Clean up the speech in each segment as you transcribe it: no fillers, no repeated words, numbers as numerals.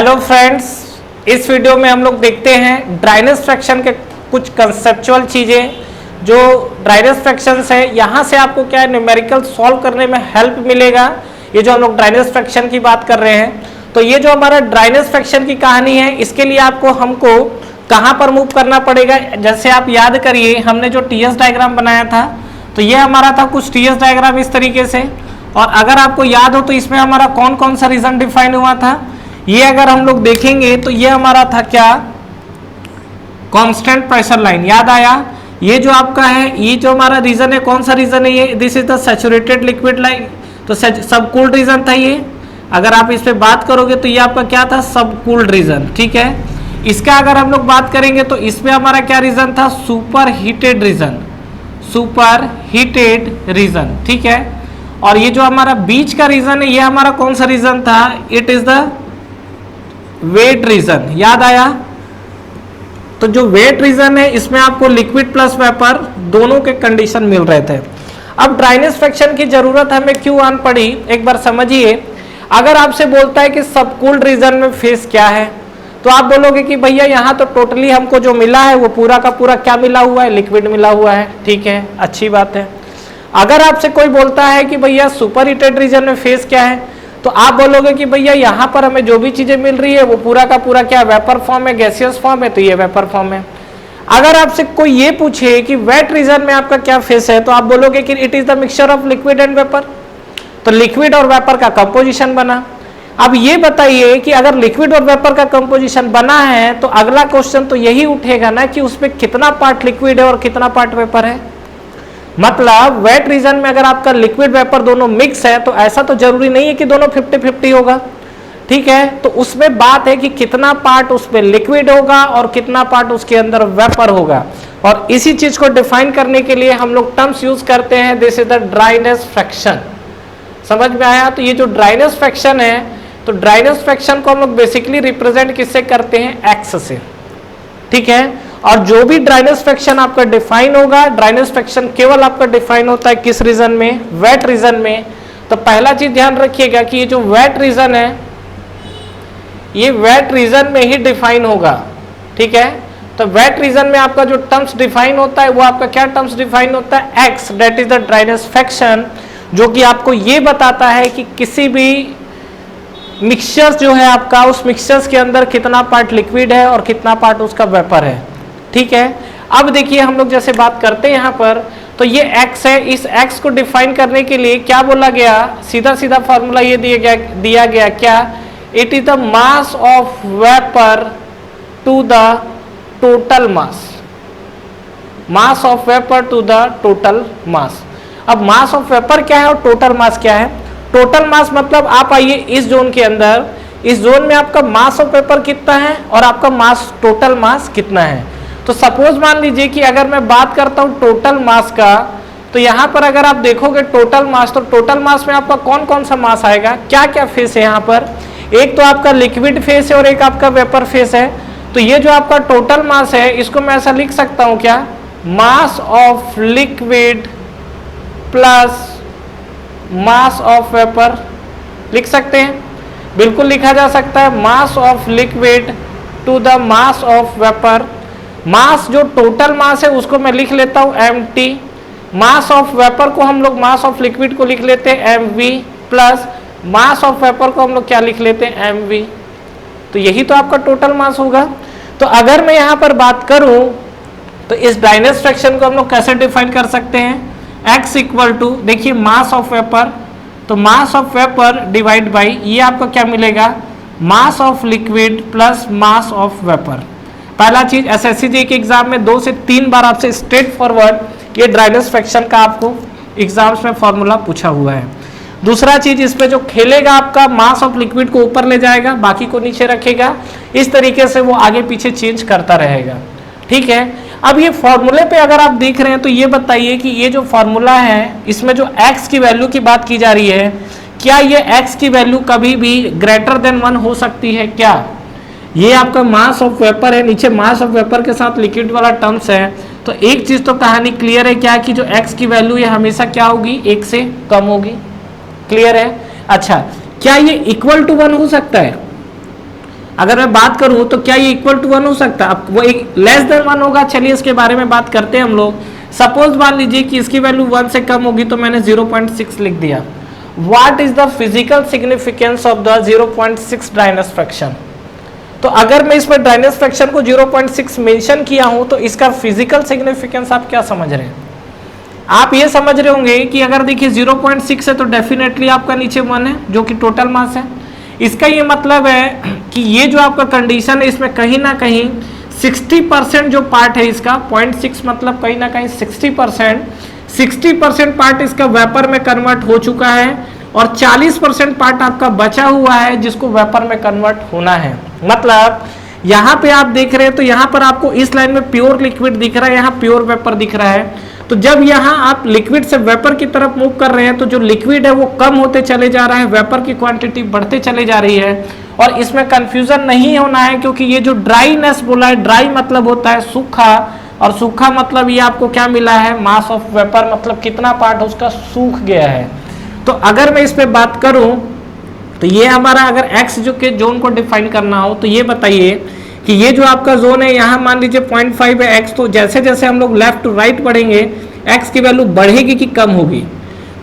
Hello friends, इस video में हम लोग देखते हैं ड्राइनेज फ्रैक्शन के कुछ कंसेप्चुअल चीज़ें जो ड्राइनेज फ्रैक्शंस है। यहाँ से आपको क्या है न्यूमेरिकल सॉल्व करने में हेल्प मिलेगा। ये जो हम लोग ड्राइनेज फ्रैक्शन की बात कर रहे हैं, तो ये जो हमारा ड्राइनेज फ्रैक्शन की कहानी है, इसके लिए हमको कहाँ पर मूव करना पड़ेगा। जैसे आप याद करिए, हमने जो टीएस डायग्राम बनाया था, तो ये हमारा था कुछ टीएस डायग्राम इस तरीके से। और अगर आपको याद हो तो इसमें हमारा कौन कौन सा रीजन डिफाइन हुआ था, ये अगर हम लोग देखेंगे तो ये हमारा था क्या, कांस्टेंट प्रेशर लाइन। याद आया? ये जो आपका है, ये जो हमारा रीजन है, कौन सा रीजन है ये, this is the saturated liquid line. तो सब कूल्ड रीजन था ये। अगर आप इस पे बात करोगे तो ये आपका क्या था, सब कूल्ड रीजन। ठीक है, इसका अगर हम लोग बात करेंगे तो इसमें हमारा क्या रीजन था, super heated region, super heated region. ठीक है, और ये जो हमारा बीच का रीजन है, ये हमारा कौन सा रीजन था, it is the wet region. याद आया? तो जो वेट रीजन है, इसमें आपको लिक्विड प्लस वेपर दोनों के कंडीशन मिल रहे थे। अब ड्राइनेज फ्रैक्शन की जरूरत हमें क्यों आन पड़ी, एक बार समझिए। अगर आपसे बोलता है कि सब कूल्ड रीजन में फेस क्या है, तो आप बोलोगे कि भैया यहाँ तो टोटली हमको जो मिला है वो पूरा का पूरा क्या मिला हुआ है, लिक्विड मिला हुआ है। ठीक है, अच्छी बात है। अगर आपसे कोई बोलता है कि भैया सुपर हीटेड रीजन में फेस क्या है, तो आप बोलोगे कि भैया यहाँ पर हमें जो भी चीजें मिल रही है वो पूरा का पूरा क्या, वेपर फॉर्म है, गैसियस फॉर्म है, तो ये वेपर फॉर्म है। अगर आपसे कोई ये पूछे कि वेट रीजन में आपका क्या फेस है, तो आप बोलोगे कि it is the mixture of liquid and vapour. तो लिक्विड और वेपर का कंपोजिशन बना। अब ये बताइए कि अगर लिक्विड और वेपर का कंपोजिशन बना है, तो अगला क्वेश्चन तो यही उठेगा ना कि उसमें कितना पार्ट लिक्विड है और कितना पार्ट वेपर है। मतलब वेट रीजन में अगर आपका लिक्विड वेपर दोनों मिक्स है, तो ऐसा तो जरूरी नहीं है कि दोनों 50-50 होगा। ठीक है, तो उसमें बात है कि कितना पार्ट उसमें लिक्विड होगा और कितना पार्ट उसके अंदर वेपर होगा। और इसी चीज को डिफाइन करने के लिए हम लोग टर्म्स यूज करते हैं, this is the dryness fraction. समझ में आया? तो ये जो ड्राइनेज फ्रैक्शन है, तो ड्राइनेज फ्रैक्शन को हम लोग बेसिकली रिप्रेजेंट किससे करते हैं, एक्स से। ठीक है, और जो भी ड्राइनेज फ्रैक्शन आपका डिफाइन होगा, ड्राइनेज फ्रैक्शन केवल आपका डिफाइन होता है किस रीजन में, वेट रीजन में। तो पहला चीज ध्यान रखिएगा कि ये जो वेट रीजन है, ये वेट रीजन में ही डिफाइन होगा। ठीक है, तो वेट रीजन में आपका जो टर्म्स डिफाइन होता है, वो आपका क्या टर्म्स डिफाइन होता है, X, that is the dryness fraction, जो कि आपको ये बताता है कि किसी भी मिक्सचर्स जो है आपका, उस मिक्सचर्स के अंदर कितना पार्ट लिक्विड है और कितना पार्ट उसका वेपर है। ठीक है, अब देखिए हम लोग जैसे बात करते हैं यहाँ पर, तो ये x है, इस x को डिफाइन करने के लिए क्या बोला गया, सीधा सीधा फॉर्मूला ये दिया गया क्या, it is the mass of vapour to the total mass, mass of vapour to the total mass. अब मास ऑफ वेपर क्या है और टोटल मास क्या है? टोटल मास मतलब आप आइए इस जोन के अंदर, इस जोन में आपका मास ऑफ वेपर कितना है और आपका मास, टोटल मास कितना है। तो सपोज मान लीजिए कि अगर मैं बात करता हूं टोटल मास का, तो यहां पर अगर आप देखोगे टोटल मास, तो टोटल मास में आपका कौन कौन सा मास आएगा, क्या क्या फेस है यहाँ पर, एक तो आपका लिक्विड फेस है और एक आपका वेपर फेस है। तो ये जो आपका टोटल मास है, इसको मैं ऐसा लिख सकता हूं क्या, mass of liquid plus mass of vapour, लिख सकते हैं, बिल्कुल लिखा जा सकता है, mass of liquid to the mass of vapour. Mass जो टोटल मास है उसको मैं लिख लेता हूं mt, मास ऑफ वेपर को हम लोग, मास ऑफ लिक्विड को लिख लेते हैं mv, plus mass of vapour को हम लोग क्या लिख लेते हैं, mv। तो यही तो आपका टोटल मास होगा। तो अगर मैं यहां पर बात करूं, तो इस ड्राइनेज फ्रैक्शन को हम लोग कैसे डिफाइन कर सकते हैं, x इक्वल टू, देखिए मास ऑफ वेपर, तो मास ऑफ वेपर डिवाइड बाई, ये आपको क्या मिलेगा, मास of liquid plus mass of vapour. पहला चीज, एसएससी के एग्जाम में 2 से 3 बार आपसे स्ट्रेट फॉरवर्ड ये ड्राइनेज फ्रैक्शन का आपको एग्जाम्स में फॉर्मूला पूछा हुआ है। दूसरा चीज, इसमें जो खेलेगा आपका, मास ऑफ लिक्विड को ऊपर ले जाएगा, बाकी को नीचे रखेगा, इस तरीके से वो आगे पीछे चेंज करता रहेगा। ठीक है, अब ये फॉर्मूले पे अगर आप देख रहे हैं, तो ये बताइए कि ये जो फॉर्मूला है, इसमें जो x की वैल्यू की बात की जा रही है, क्या ये x की वैल्यू कभी भी ग्रेटर देन 1 हो सकती है क्या? ये आपका मास ऑफ वेपर है, नीचे मास ऑफ वेपर के साथ लिक्विड वाला टर्म्स है, तो एक चीज तो कहानी क्लियर है क्या, कि जो x की वैल्यू है हमेशा क्या होगी, 1 से कम होगी। क्लियर है? अच्छा, क्या ये इक्वल टू 1 हो सकता है? अगर मैं बात करूं तो क्या ये इक्वल टू 1 हो सकता है? अब वो एक लेस देन 1 होगा, चलिए इसके बारे में बात करते हैं हम लोग। सपोज मान लीजिए कि इसकी वैल्यू 1 से कम होगी तो मैंने 0.6 लिख दिया। What is the physical significance of the 0.6 dryness fraction? तो अगर मैं इसमें ड्राइनेस फ्रैक्शन को 0.6 मेंशन किया हूं तो इसका फिजिकल सिग्निफिकेंस आप क्या समझ रहे हैं? आप ये समझ रहे होंगे कि अगर देखिए 0.6 है तो डेफिनेटली आपका नीचे 1 है जो कि टोटल मास है। इसका ये मतलब है कि ये जो आपका कंडीशन है इसमें कहीं ना कहीं 60% जो पार्ट है इसका 0.6 मतलब कहीं ना कहीं 60% पार्ट इसका वेपर में कन्वर्ट हो चुका है और 40% पार्ट आपका बचा हुआ है जिसको वेपर में कन्वर्ट होना है। मतलब यहाँ पे आप देख रहे हैं तो यहाँ पर आपको इस लाइन में प्योर लिक्विड दिख रहा है, यहाँ प्योर वेपर दिख रहा है। तो जब यहाँ आप लिक्विड से वेपर की तरफ मूव कर रहे हैं तो जो लिक्विड है वो कम होते चले जा रहा है, वेपर की क्वांटिटी बढ़ते चले जा रही है। और इसमें कंफ्यूजन नहीं होना है क्योंकि ये जो ड्राईनेस बोला है, ड्राई मतलब होता है सूखा, और सूखा मतलब ये आपको क्या मिला है? मास ऑफ वेपर, मतलब कितना पार्ट उसका सूख गया है। तो अगर मैं इस पे बात करूं तो ये हमारा अगर एक्स जो के जोन को डिफाइन करना हो तो ये बताइए कि ये जो आपका जोन है यहाँ मान लीजिए 0.5 है एक्स, तो जैसे जैसे हम लोग लेफ्ट टू राइट बढ़ेंगे एक्स की वैल्यू बढ़ेगी कि कम होगी?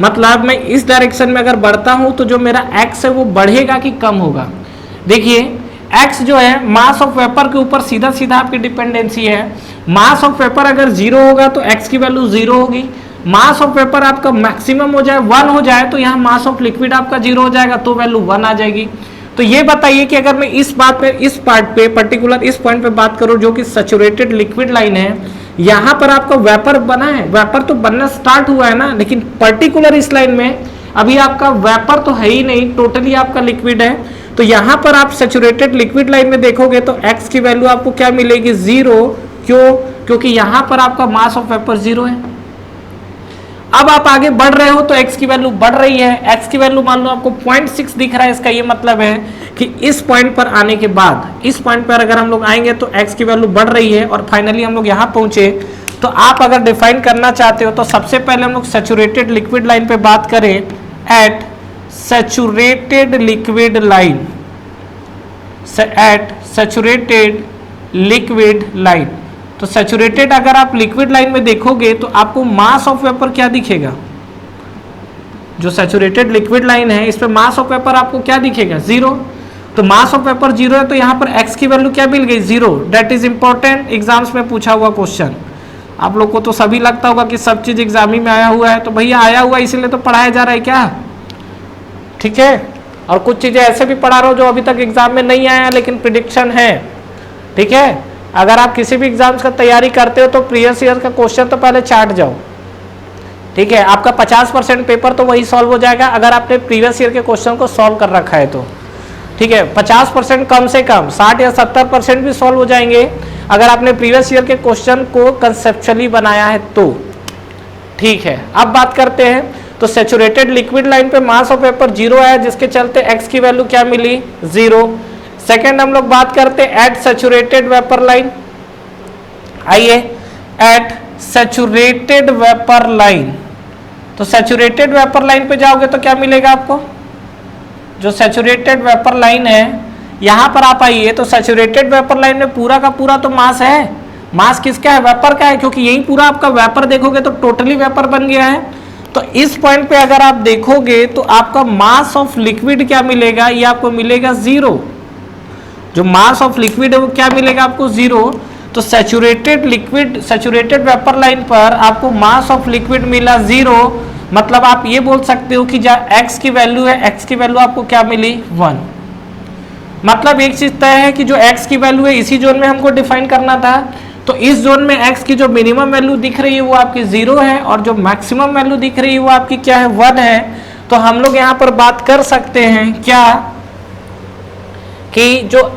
मतलब मैं इस डायरेक्शन में अगर बढ़ता हूँ तो जो मेरा एक्स है वो बढ़ेगा कि कम होगा? देखिए एक्स जो है मास ऑफ वेपर के ऊपर सीधा सीधा आपकी डिपेंडेंसी है। मास ऑफ वेपर अगर 0 होगा तो एक्स की वैल्यू 0 होगी। मास ऑफ वेपर आपका मैक्सिमम हो जाए 1 हो जाए तो यहाँ मास ऑफ लिक्विड आपका 0 हो जाएगा तो वैल्यू 1 आ जाएगी। तो ये बताइए कि अगर मैं इस बात पे, इस पार्ट पे पर्टिकुलर इस पॉइंट पे बात करूं जो कि सैचुरेटेड लिक्विड लाइन है, यहाँ पर आपका वेपर बना है, वेपर तो बनना स्टार्ट हुआ है ना, लेकिन पर्टिकुलर इस लाइन में अभी आपका वेपर तो है ही नहीं, टोटली आपका लिक्विड है। तो यहाँ पर आप सैचुरेटेड लिक्विड लाइन में देखोगे तो एक्स की वैल्यू आपको क्या मिलेगी? 0। क्यों? क्योंकि यहाँ पर आपका मास ऑफ वेपर 0 है। अब आप आगे बढ़ रहे हो तो x की वैल्यू बढ़ रही है। x की वैल्यू मान लो आपको 0.6 दिख रहा है, इसका ये मतलब है कि इस पॉइंट पर आने के बाद, इस पॉइंट पर अगर हम लोग आएंगे तो x की वैल्यू बढ़ रही है और फाइनली हम लोग यहाँ पहुंचे। तो आप अगर डिफाइन करना चाहते हो तो सबसे पहले हम लोग सैचुरेटेड लिक्विड लाइन पे बात करें, at saturated liquid line, at saturated liquid line. तो सैचुरेटेड अगर आप लिक्विड लाइन में देखोगे तो आपको मास ऑफ वेपर क्या दिखेगा? जो सैचुरेटेड लिक्विड लाइन है इस पे मास ऑफ वेपर आपको क्या दिखेगा? 0। तो मास ऑफ वेपर 0 है तो यहाँ पर x की वैल्यू क्या मिल गई? 0। दैट इज इंपॉर्टेंट, एग्जाम्स में पूछा हुआ क्वेश्चन। आप लोग को तो सभी लगता होगा कि सब चीज एग्जाम ही में आया हुआ है, तो भैया आया हुआ इसीलिए तो पढ़ाया जा रहा है क्या? ठीक है। और कुछ चीजें ऐसे भी पढ़ा रहा हूँ जो अभी तक एग्जाम में नहीं आया लेकिन प्रिडिक्शन है। ठीक है। अगर आप किसी भी एग्जाम्स का तैयारी करते हो तो प्रीवियस ईयर का क्वेश्चन तो पहले चाट जाओ। ठीक है। आपका 50% पेपर तो वही सॉल्व हो जाएगा अगर आपने प्रीवियस ईयर के क्वेश्चन को सॉल्व कर रखा है तो। ठीक है। 50% कम से कम 60 या 70% भी सॉल्व हो जाएंगे अगर आपने प्रीवियस ईयर के क्वेश्चन को कंसेप्चुअली बनाया है तो। ठीक है। अब बात करते हैं तो सैचुरेटेड लिक्विड लाइन पे मास ऑफ वेपर 0 है जिसके चलते x की वैल्यू क्या मिली? 0। सेकेंड हम लोग बात करते हैं एट सैचुरेटेड वेपर लाइन। आइए एट सैचुरेटेड वेपर लाइन, तो सैचुरेटेड वेपर लाइन पे जाओगे तो क्या मिलेगा आपको? जो सैचुरेटेड वेपर लाइन है यहां पर आप आइए तो सैचुरेटेड वेपर लाइन में पूरा का पूरा तो मास है। मास किसका है? वेपर का है, क्योंकि यही पूरा आपका वेपर देखोगे तो टोटली वेपर बन गया है। तो इस पॉइंट पे अगर आप देखोगे तो आपका मास ऑफ लिक्विड क्या मिलेगा? ये आपको मिलेगा 0। जो मास ऑफ लिक्विड है वो क्या मिलेगा आपको? 0। तो saturated liquid, saturated vapour line पर आपको मास ऑफ लिक्विड मिला 0। मतलब आप ये बोल सकते हो कि जहाँ x की वैल्यू है, x की वैल्यू आपको क्या मिली? 1। मतलब एक चीज तय है कि जो x की वैल्यू है इसी जोन में हमको डिफाइन करना था। तो इस जोन में x की जो मिनिमम वैल्यू दिख रही है वो आपकी 0 है और जो मैक्सिमम वैल्यू दिख रही है वो आपकी क्या है? 1 है। तो हम लोग यहाँ पर बात कर सकते हैं क्या कि जो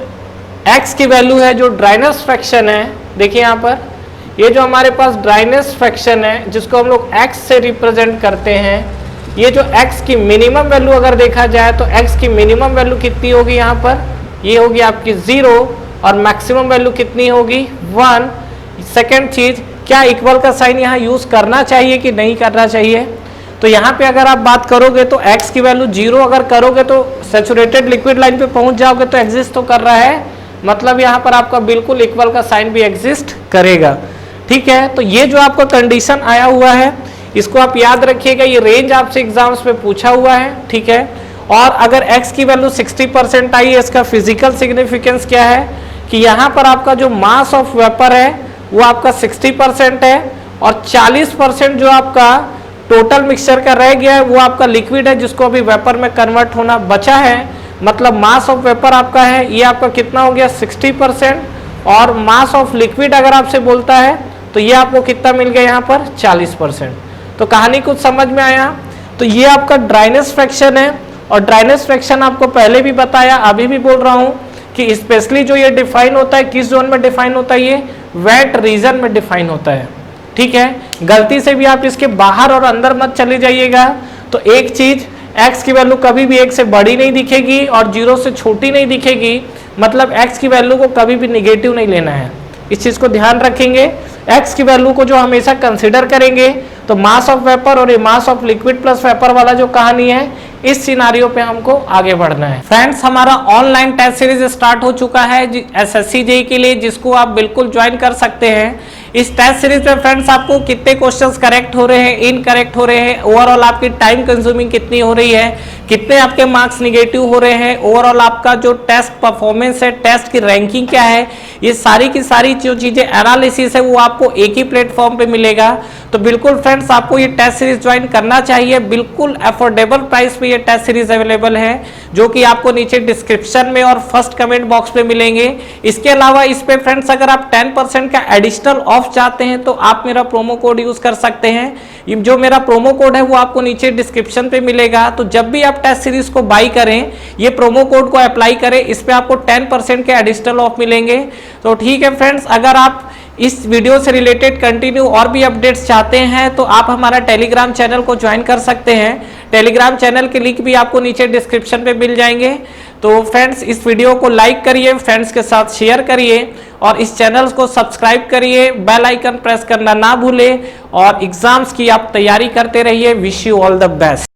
x की वैल्यू है, जो ड्राइनेस फ्रैक्शन है, देखिए यहाँ पर ये जो हमारे पास ड्राइनेस फ्रैक्शन है जिसको हम लोग x से रिप्रेजेंट करते हैं, ये जो x की मिनिमम वैल्यू अगर देखा जाए तो x की मिनिमम वैल्यू कितनी होगी? यहाँ पर ये होगी आपकी 0 और मैक्सिमम वैल्यू कितनी होगी? 1। सेकेंड चीज, क्या इक्वल का साइन यहाँ यूज करना चाहिए कि नहीं करना चाहिए? तो यहाँ पे अगर आप बात करोगे तो x की वैल्यू 0 अगर करोगे तो सैचुरेटेड लिक्विड लाइन पे पहुंच जाओगे, तो एग्जिस्ट तो कर रहा है, मतलब यहाँ पर आपका बिल्कुल इक्वल का साइन भी एग्जिस्ट करेगा। ठीक है, तो ये जो आपका कंडीशन आया हुआ है इसको आप याद रखिएगा, ये रेंज आपसे एग्जाम्स में पूछा हुआ है। ठीक है, और अगर x की वैल्यू 60% आई है, इसका फिजिकल सिग्निफिकेंस क्या है कि यहाँ पर आपका जो मास ऑफ वेपर है वो आपका 60% है और 40% जो आपका टोटल मिक्सचर का रह गया है वो आपका लिक्विड है जिसको अभी वेपर में कन्वर्ट होना बचा है। मतलब मास ऑफ वेपर आपका है ये आपका कितना हो गया 60%, और मास ऑफ लिक्विड अगर आपसे बोलता है तो ये आपको कितना मिल गया यहाँ पर 40%। तो कहानी कुछ समझ में आया। तो ये आपका ड्राइनेस फ्रैक्शन है, और ड्राइनेस फ्रैक्शन आपको पहले भी बताया, अभी भी बोल रहा हूँ कि स्पेशली जो ये डिफाइन होता है किस जोन में डिफाइन होता है, ये वेट रीजन में डिफाइन होता है। ठीक है, गलती से भी आप इसके बाहर और अंदर मत चले जाइएगा। तो एक चीज x की वैल्यू कभी भी 1 से बड़ी नहीं दिखेगी और 0 से छोटी नहीं दिखेगी, मतलब x की वैल्यू को कभी भी निगेटिव नहीं लेना है, इस चीज को ध्यान रखेंगे। x की वैल्यू को जो हमेशा कंसिडर करेंगे तो मास ऑफ वेपर और ये मास ऑफ लिक्विड प्लस वेपर वाला जो कहानी है इस सिनारियो पे हमको आगे बढ़ना है। फ्रेंड्स, हमारा ऑनलाइन टेस्ट सीरीज स्टार्ट हो चुका है SSC JEE के लिए, जिसको आप बिल्कुल ज्वाइन कर सकते हैं। इस टेस्ट सीरीज में फ्रेंड्स आपको कितने क्वेश्चंस करेक्ट हो रहे हैं, इनकरेक्ट हो रहे हैं, ओवरऑल आपकी टाइम कंज्यूमिंग कितनी हो रही है, कितने आपके मार्क्स निगेटिव हो रहे हैं, ओवरऑल आपका जो टेस्ट परफॉर्मेंस है, टेस्ट की रैंकिंग क्या है, ये सारी की सारी जो चीजें एनालिसिस है वो आपको एक ही प्लेटफॉर्म पे मिलेगा। तो बिल्कुल फ्रेंड्स आपको ये टेस्ट सीरीज ज्वाइन करना चाहिए, बिल्कुल अफोर्डेबल प्राइस पे ये टेस्ट सीरीज अवेलेबल है, जो कि आपको नीचे डिस्क्रिप्शन में और फर्स्ट कमेंट बॉक्स पे मिलेंगे। इसके अलावा इस पे फ्रेंड्स अगर आप 10% का एडिशनल ऑफ चाहते हैं तो आप मेरा प्रोमो कोड यूज कर सकते हैं। जो मेरा प्रोमो कोड है वो आपको नीचे डिस्क्रिप्शन पे मिलेगा। तो जब भी आप टेस्ट सीरीज को बाई करें, ये प्रोमो कोड को अप्लाई करें, इस पे आपको 10% के एडिशनल ऑफ मिलेंगे। तो ठीक है फ्रेंड्स, अगर आप इस वीडियो से रिलेटेड कंटिन्यू और भी अपडेट्स चाहते हैं तो आप हमारा टेलीग्राम चैनल को ज्वाइन कर सकते हैं। टेलीग्राम चैनल के लिंक भी आपको नीचे डिस्क्रिप्शन पे मिल जाएंगे। तो फ्रेंड्स, इस वीडियो को लाइक करिए, फ्रेंड्स के साथ शेयर करिए और इस चैनल को सब्सक्राइब करिए, बेल आइकन प्रेस करना ना भूलें और एग्जाम्स की आप तैयारी करते रहिए। Wish you all the best.